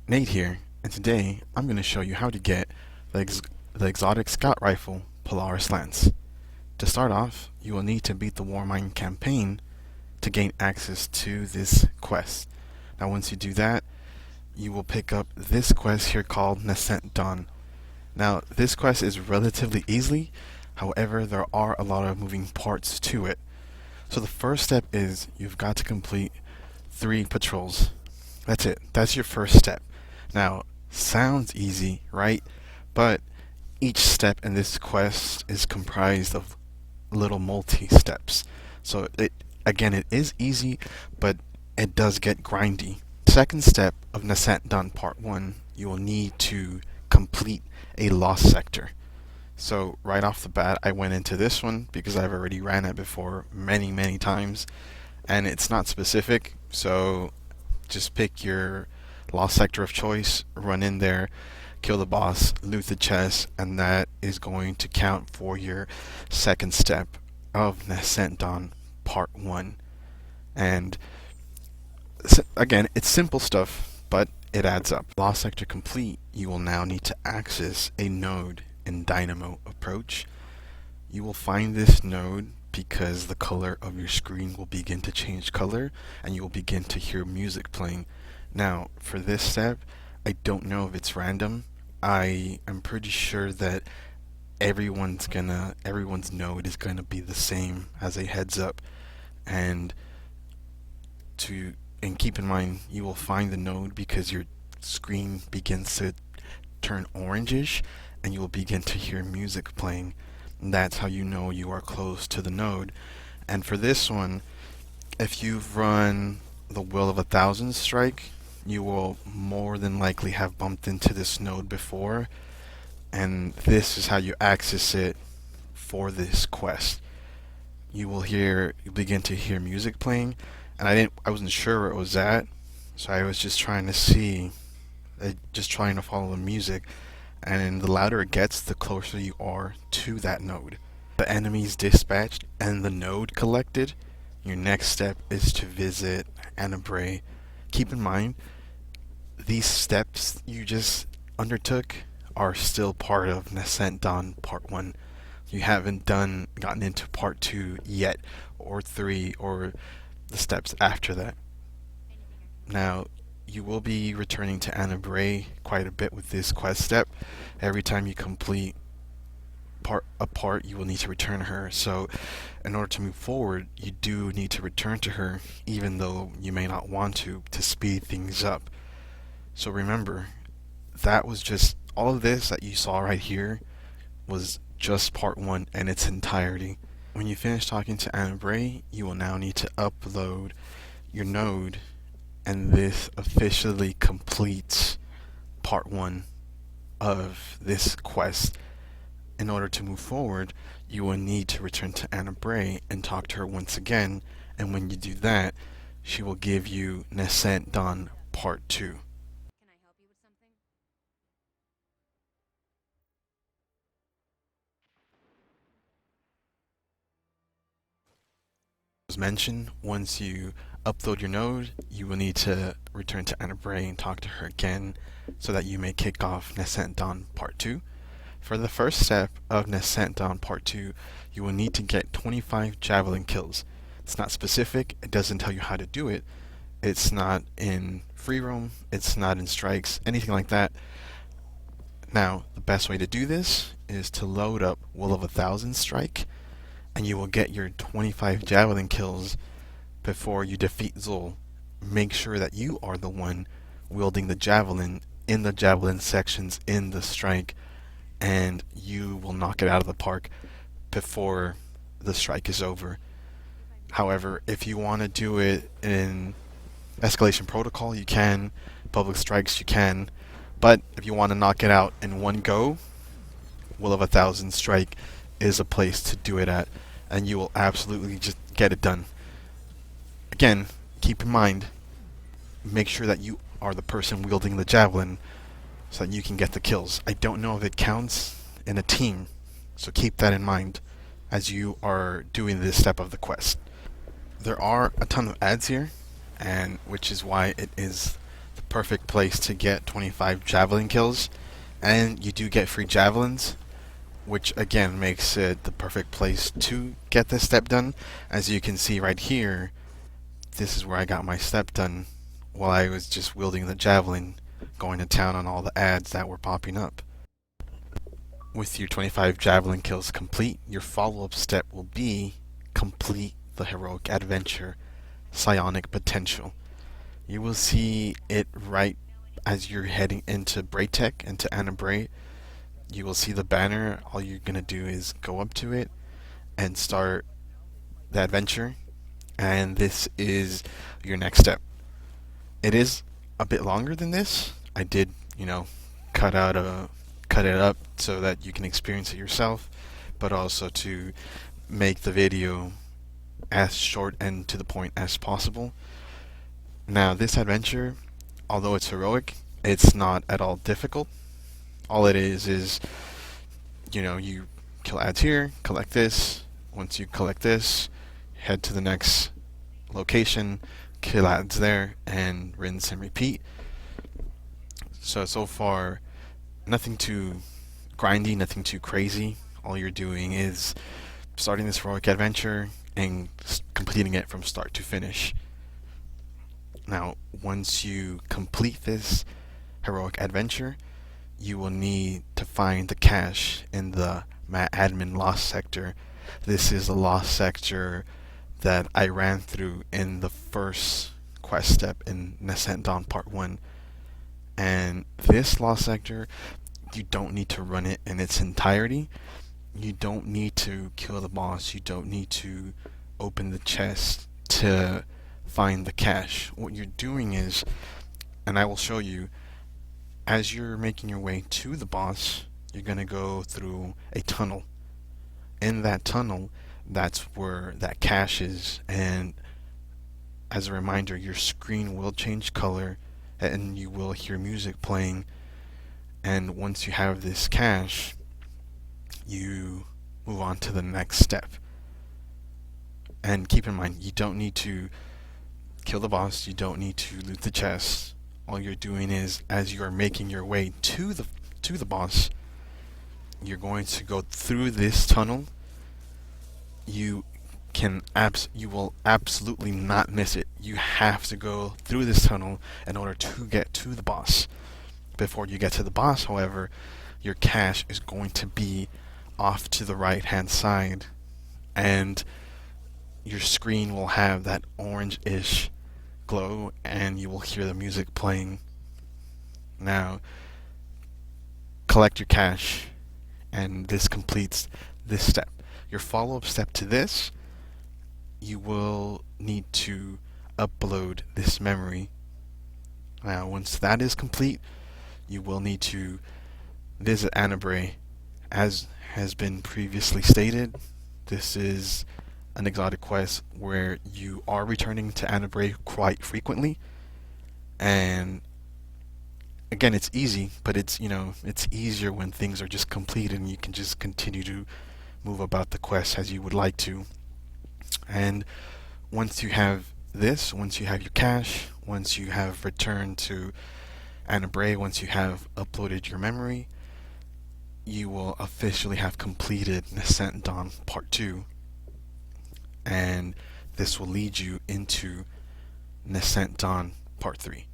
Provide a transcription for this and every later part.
Nate here, and today I'm going to show you how to get the exotic scout rifle Polaris lance. To start off, you will need to beat the Warmind campaign to gain access to this quest. Now once you do that, you will pick up this quest here called Nascent Dawn. Now this quest is relatively easy, however there are a lot of moving parts to it. So the first step is you've got to complete 3 patrols. That's it. That's your first step. Now, sounds easy, right? But each step in this quest is comprised of little multi-steps. So it is easy, but it does get grindy. Second step of Nascent Dawn Part 1, you will need to complete a lost sector. So right off the bat, I went into this one because I've already ran it before many times, and it's not specific, so just pick your lost sector of choice, run in there, kill the boss, loot the chest, and that is going to count for your second step of Nascent Dawn Part 1. And again, it's simple stuff, but it adds up. Lost sector complete, you will now need to access a node in Dynamo Approach. You will find this node because the color of your screen will begin to change color and you will begin to hear music playing. Now, for this step, I don't know if it's random. I am pretty sure that everyone's node is gonna be the same as a heads up, and keep in mind you will find the node because your screen begins to turn orangish and you will begin to hear music playing. That's how you know you are close to the node. And for this one, if you've run the Will of a Thousand strike, you will more than likely have bumped into this node before, and this is how you access it for this quest. You begin to hear music playing, and I wasn't sure where it was at, so I was just trying to follow the music. And the louder it gets, the closer you are to that node. The enemies dispatched and the node collected, your next step is to visit Anabray. Keep in mind, these steps you just undertook are still part of Nascent Dawn Part 1. You haven't gotten into Part 2 yet, or 3, or the steps after that. Now, you will be returning to Anabray quite a bit with this quest step. Every time you complete a part, you will need to return her. So in order to move forward, you do need to return to her, even though you may not want to speed things up. So remember, that was just all of this that you saw right here was just Part 1 in its entirety. When you finish talking to Anabray, you will now need to upload your node, and this officially completes Part 1 of this quest. In order to move forward, you will need to return to Anabray and talk to her once again, and when you do that, she will give you Nascent Dawn Part 2. As mentioned, once you upload your node, you will need to return to Anabray and talk to her again so that you may kick off Nascent Dawn Part 2. For the first step of Nascent Dawn Part 2, you will need to get 25 javelin kills. It's not specific, it doesn't tell you how to do it. It's not in free roam, it's not in strikes, anything like that. Now, the best way to do this is to load up Will of a Thousand strike, and you will get your 25 javelin kills before you defeat Zul. Make sure that you are the one wielding the javelin in the javelin sections in the strike, and you will knock it out of the park before the strike is over. However, if you want to do it in escalation protocol, you can. Public strikes, you can. But if you want to knock it out in one go, Will of a Thousand strike is a place to do it at, and you will absolutely just get it done. Again, keep in mind, make sure that you are the person wielding the javelin so that you can get the kills. I don't know if it counts in a team, so keep that in mind as you are doing this step of the quest. There are a ton of ads here, and which is why it is the perfect place to get 25 javelin kills, and you do get free javelins, which again makes it the perfect place to get this step done. As you can see right here, this is where I got my step done while I was just wielding the javelin, going to town on all the ads that were popping up. With your 25 javelin kills complete, your follow-up step will be complete the heroic adventure, Psionic Potential. You will see it right as you're heading into Braytech, into Anna Bray. You will see the banner. All you're going to do is go up to it and start the adventure, and this is your next step. It is a bit longer than this. I did, cut it up so that you can experience it yourself, but also to make the video as short and to the point as possible. Now, this adventure, although it's heroic, it's not at all difficult. All it is, you kill ads here, collect this. Once you collect this, head to the next location, kill ads there, and rinse and repeat. So far, nothing too grindy, nothing too crazy. All you're doing is starting this heroic adventure and completing it from start to finish. Now, once you complete this heroic adventure, you will need to find the cache in the admin lost sector. This is the lost sector that I ran through in the first quest step in Nascent Dawn Part 1. And this lost sector, you don't need to run it in its entirety. You don't need to kill the boss. You don't need to open the chest to find the cache. What you're doing is, and I will show you, as you're making your way to the boss, you're going to go through a tunnel. In that tunnel, that's where that cache is, and as a reminder, your screen will change color and you will hear music playing, and once you have this cache, you move on to the next step. And keep in mind, you don't need to kill the boss, you don't need to loot the chest. All you're doing is, as you are making your way to the boss, you're going to go through this tunnel. You will absolutely not miss it. You have to go through this tunnel in order to get to the boss. Before you get to the boss, however, your cache is going to be off to the right hand side, and your screen will have that orange-ish glow, and you will hear the music playing. Now, collect your cache, and this completes this step. Your follow-up step to this, you will need to upload this memory. Now, once that is complete, you will need to visit Anna Bray. As has been previously stated, this is an exotic quest where you are returning to Anna Bray quite frequently, and again, it's easy, but it's easier when things are just completed and you can just continue to move about the quest as you would like to. And once you have this, once you have your cache, once you have returned to Anna Bray, once you have uploaded your memory, you will officially have completed Nascent Dawn Part 2. And this will lead you into Nascent Dawn Part 3.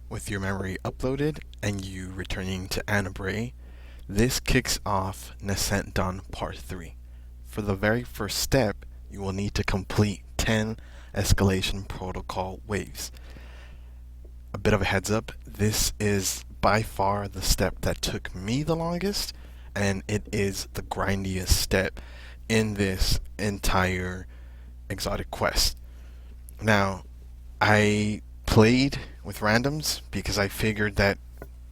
With your memory uploaded and you returning to Anna Bray, this kicks off Nascent Dawn Part 3. For the very first step, you will need to complete 10 escalation protocol waves. A bit of a heads up, this is by far the step that took me the longest, and it is the grindiest step in this entire exotic quest. Now, I played with randoms because I figured that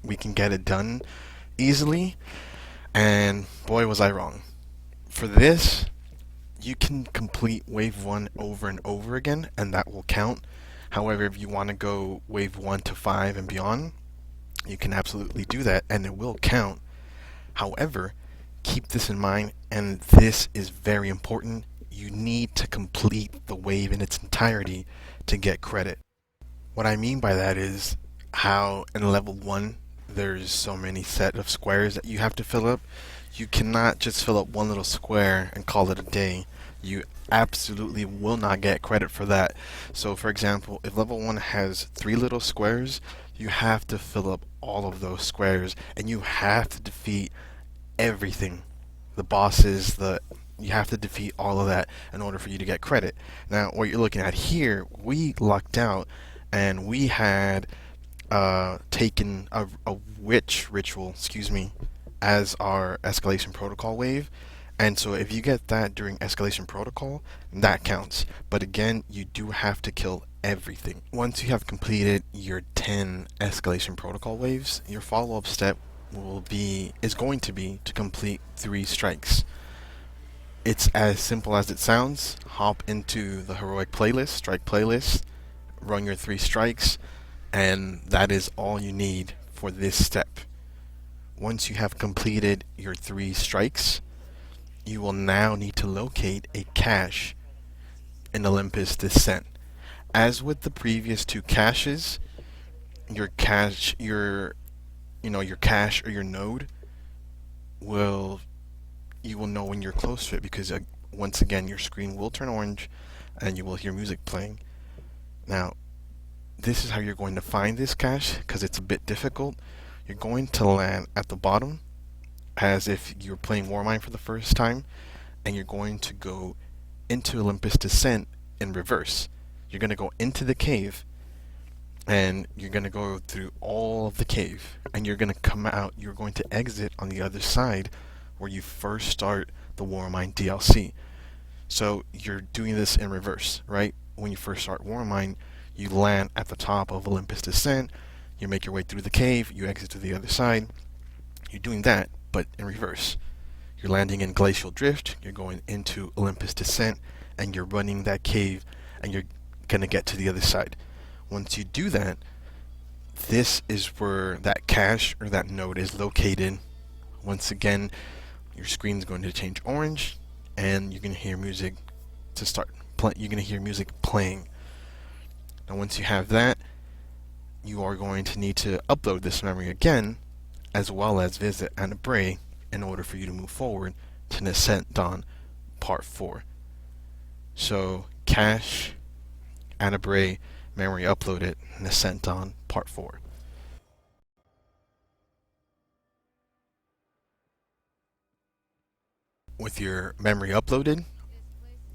we can get it done easily, and boy was I wrong. For this, you can complete wave 1 over and over again, and that will count. However, if you want to go wave 1 to 5 and beyond, You can absolutely do that, and it will count. However, keep this in mind, and this is very important. You need to complete the wave in its entirety to get credit. What I mean by that is how in level 1 there's so many set of squares that you have to fill up. You cannot just fill up one little square and call it a day. You absolutely will not get credit for that. So for example, if level 1 has 3 little squares, you have to fill up all of those squares, and you have to defeat everything. The bosses, you have to defeat all of that in order for you to get credit. Now, what you're looking at here, we lucked out, and we had taken a witch ritual, as our escalation protocol wave. And so if you get that during escalation protocol, that counts. But again, you do have to kill everything. Once you have completed your 10 escalation protocol waves, your follow-up step is going to be to complete 3 strikes. It's as simple as it sounds. Hop into the heroic playlist, strike playlist, run your 3 strikes, and that is all you need for this step. Once you have completed your 3 strikes, you will now need to locate a cache in Olympus Descent. As with the previous 2 caches, your cache or your node you will know when you're close to it, because once again your screen will turn orange and you will hear music playing. Now, this is how you're going to find this cache, because it's a bit difficult. You're going to land at the bottom as if you're playing Warmind for the first time, and you're going to go into Olympus Descent in reverse. You're going to go into the cave, and you're going to go through all of the cave, and you're going to come out. You're going to exit on the other side where you first start the Warmind DLC. So you're doing this in reverse, right? When you first start Warmind, you land at the top of Olympus Descent, you make your way through the cave, you exit to the other side. You're doing that, but in reverse. You're landing in Glacial Drift, you're going into Olympus Descent, and you're running that cave, and you're going to get to the other side. Once you do that, this is where that cache or that node is located. Once again, your screen's going to change orange, and you're going to hear music you're going to hear music playing. Now, once you have that, you are going to need to upload this memory again, as well as visit Anna Bray in order for you to move forward to Nascent Dawn Part 4. So, cache, Anna Bray, memory uploaded, Nascent Dawn Part 4. With your memory uploaded,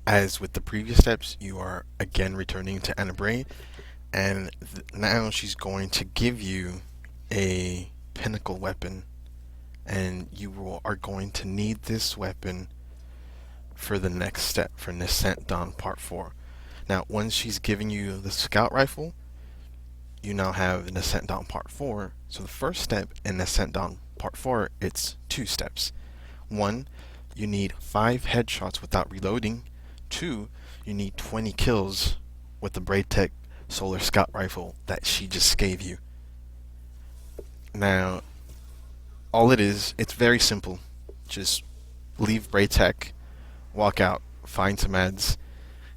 as with the previous steps, you are again returning to Anna Bray, and now she's going to give you a pinnacle weapon, and you are going to need this weapon for the next step, for Nascent Dawn Part 4. Now, once she's giving you the scout rifle, you now have Nascent Dawn Part 4. So the first step in Nascent Dawn Part 4, it's 2 steps. 1, you need 5 headshots without reloading. 2, you need 20 kills with the Braytech Solar Scout Rifle that she just gave you. Now, all it's very simple. Just leave Braytech, walk out, find some meds,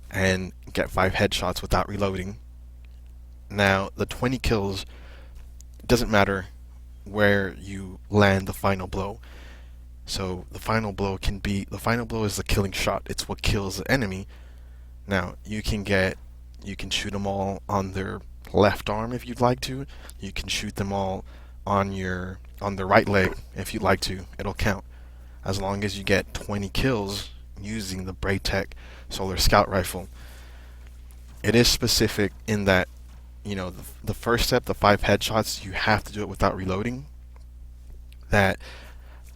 and get 5 headshots without reloading. Now, the 20 kills, doesn't matter where you land the final blow. So the final blow is the killing shot. It's what kills the enemy. Now, you can shoot them all on their left arm if you'd like to. You can shoot them all on their right leg if you'd like to. It'll count, as long as you get 20 kills using the Braytech Solar Scout Rifle. It is specific in that, the first step, the 5 headshots, you have to do it without reloading. That,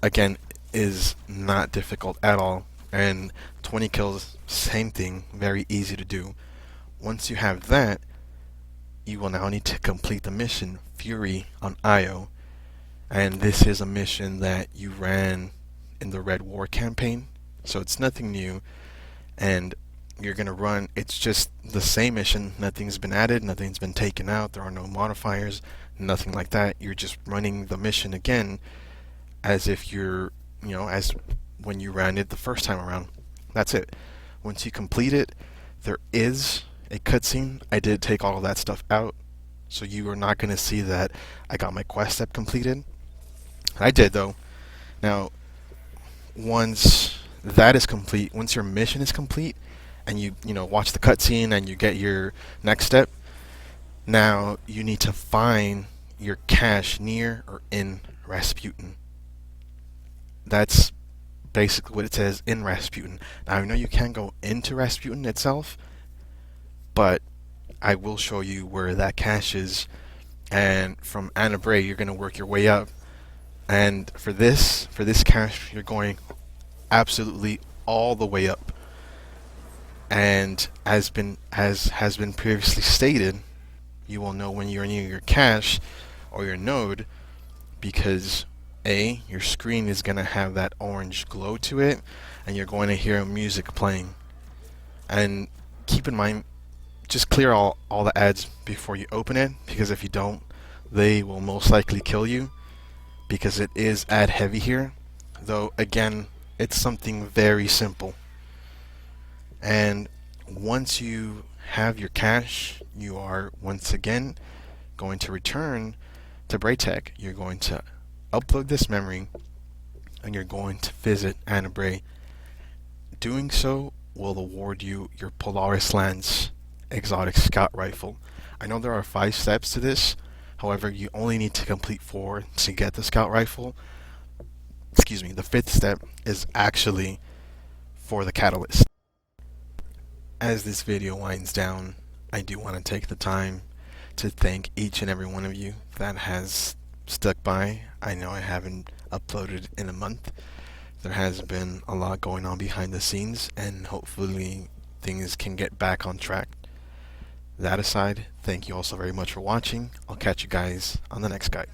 again, is not difficult at all. And 20 kills, same thing, very easy to do. Once you have that, you will now need to complete the mission Fury on Io. And this is a mission that you ran in the Red War campaign, so it's nothing new. And you're gonna run. It's just the same mission. Nothing's been added. Nothing's been taken out. There are no modifiers. Nothing like that. You're just running the mission again, as if you're, as when you ran it the first time around. That's it. Once you complete it, there is a cutscene. I did take all of that stuff out, so you are not gonna see that I got my quest step completed. I did though. Now, once that is complete, once your mission is complete, and you watch the cutscene and you get your next step, now you need to find your cache near or in Rasputin. That's basically what it says, in Rasputin. Now I know you can't go into Rasputin itself, but I will show you where that cache is, and from Anna Bray you're going to work your way up. And for this cache, you're going absolutely all the way up. And as has been previously stated, you will know when you're near your cache or your node, because your screen is going to have that orange glow to it, and you're going to hear music playing. And keep in mind, just clear all the ads before you open it, because if you don't, they will most likely kill you, because it is ad heavy here. Though again, it's something very simple. And once you have your cache, you are once again going to return to Braytech. You're going to upload this memory, and you're going to visit Anna Bray. Doing so will award you your Polaris Lance exotic scout rifle. I know there are 5 steps to this, however you only need to complete 4 to get the scout rifle. Excuse me, the 5th step is actually for the catalyst. As this video winds down, I do want to take the time to thank each and every one of you that has stuck by. I know I haven't uploaded in a month. There has been a lot going on behind the scenes, and hopefully things can get back on track. That aside, thank you all so very much for watching. I'll catch you guys on the next guide.